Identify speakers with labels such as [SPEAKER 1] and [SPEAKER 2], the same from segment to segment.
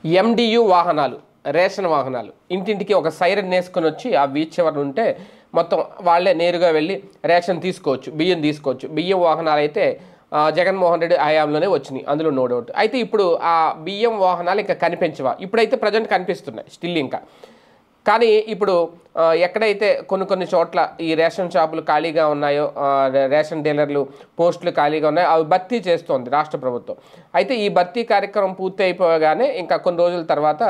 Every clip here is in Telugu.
[SPEAKER 1] ఎండియు వాహనాలు, రేషన్ వాహనాలు ఇంటింటికి ఒక సైరన్ వేసుకొని వచ్చి ఆ బీచ్ చివరన ఉంటే మొత్తం వాళ్ళే నేరుగా వెళ్ళి రేషన్ తీసుకోవచ్చు, బియ్యం తీసుకోవచ్చు. బియ్యం వాహనాలు అయితే జగన్మోహన్ రెడ్డి హయాంలోనే వచ్చినాయి, అందులో నో డౌట్. అయితే ఇప్పుడు ఆ బియ్యం వాహనాలు ఇంకా కనిపించవా? ఇప్పుడైతే ప్రజెంట్ కనిపిస్తున్నాయి స్టిల్ ఇంకా. కానీ ఇప్పుడు ఎక్కడైతే కొన్ని చోట్ల ఈ రేషన్ షాపులు ఖాళీగా ఉన్నాయో, రేషన్ డీలర్లు పోస్టులు ఖాళీగా ఉన్నాయో అవి భర్తీ చేస్తోంది రాష్ట్ర ప్రభుత్వం. అయితే ఈ భర్తీ కార్యక్రమం పూర్తి అయిపోగానే ఇంకా కొన్ని రోజుల తర్వాత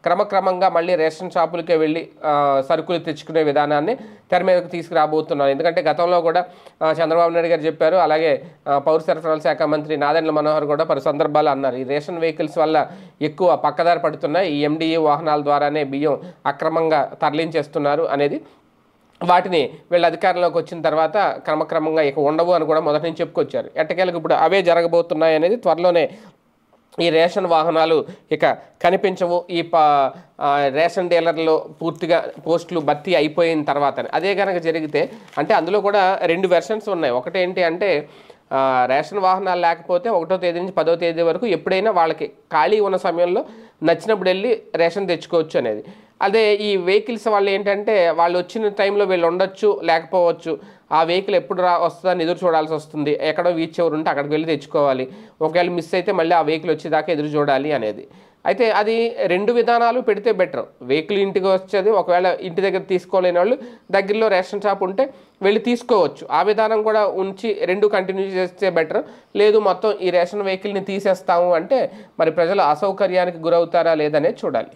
[SPEAKER 1] క్రమక్రమంగా మళ్ళీ రేషన్ షాపులకే వెళ్ళి సరుకులు తెచ్చుకునే విధానాన్ని తెర మీదకు తీసుకురాబోతున్నారు. ఎందుకంటే గతంలో కూడా చంద్రబాబు నాయుడు గారు చెప్పారు, అలాగే పౌర సరఫరాల శాఖ మంత్రి నాదెండ్ల మనోహర్ కూడా పలు సందర్భాలు అన్నారు, ఈ రేషన్ వెహికల్స్ వల్ల ఎక్కువ పక్కదారి పడుతున్నాయి, ఈ ఎండిఏ వాహనాల ద్వారానే బియ్యం అక్రమంగా తరలించేస్తున్నారు అనేది. వాటిని వీళ్ళ అధికారంలోకి వచ్చిన తర్వాత క్రమక్రమంగా ఇక ఉండవు అని కూడా మొదటి నుంచి చెప్పుకొచ్చారు. ఎట్టకేలకు ఇప్పుడు అవే జరగబోతున్నాయి అనేది. త్వరలోనే ఈ రేషన్ వాహనాలు ఇక కనిపించవు, ఈ రేషన్ డీలర్లో పూర్తిగా పోస్టులు భర్తీ అయిపోయిన తర్వాత. అదే కనుక జరిగితే అంటే అందులో కూడా 2 వెర్షన్స్ ఉన్నాయి. ఒకటేంటి అంటే రేషన్ వాహనాలు లేకపోతే 1వ తేదీ నుంచి 10వ తేదీ వరకు ఎప్పుడైనా వాళ్ళకి ఖాళీ ఉన్న సమయంలో నచ్చినప్పుడు వెళ్ళి రేషన్ తెచ్చుకోవచ్చు అనేది. అదే ఈ వెహికల్స్ వాళ్ళు ఏంటంటే వాళ్ళు వచ్చిన టైంలో వీళ్ళు ఉండొచ్చు, లేకపోవచ్చు. ఆ వెహికల్ ఎప్పుడు వస్తుందని ఎదురు చూడాల్సి వస్తుంది. ఎక్కడో వీచ్ ఎవరు ఉంటే అక్కడికి వెళ్ళి తెచ్చుకోవాలి. ఒకవేళ మిస్ అయితే మళ్ళీ ఆ వెహికల్ వచ్చేదాకా ఎదురు చూడాలి అనేది. అయితే అది 2 విధానాలు పెడితే బెటర్. వెహికల్ ఇంటికి వచ్చేది, ఒకవేళ ఇంటి దగ్గర తీసుకోలేని వాళ్ళు దగ్గరలో రేషన్ షాప్ ఉంటే వెళ్ళి తీసుకోవచ్చు. ఆ విధానం కూడా ఉంచి 2 కంటిన్యూ చేస్తే బెటర్. లేదు మొత్తం ఈ రేషన్ వెహికల్ని తీసేస్తాము అంటే మరి ప్రజలు అసౌకర్యానికి గురవుతారా లేదనేది చూడాలి.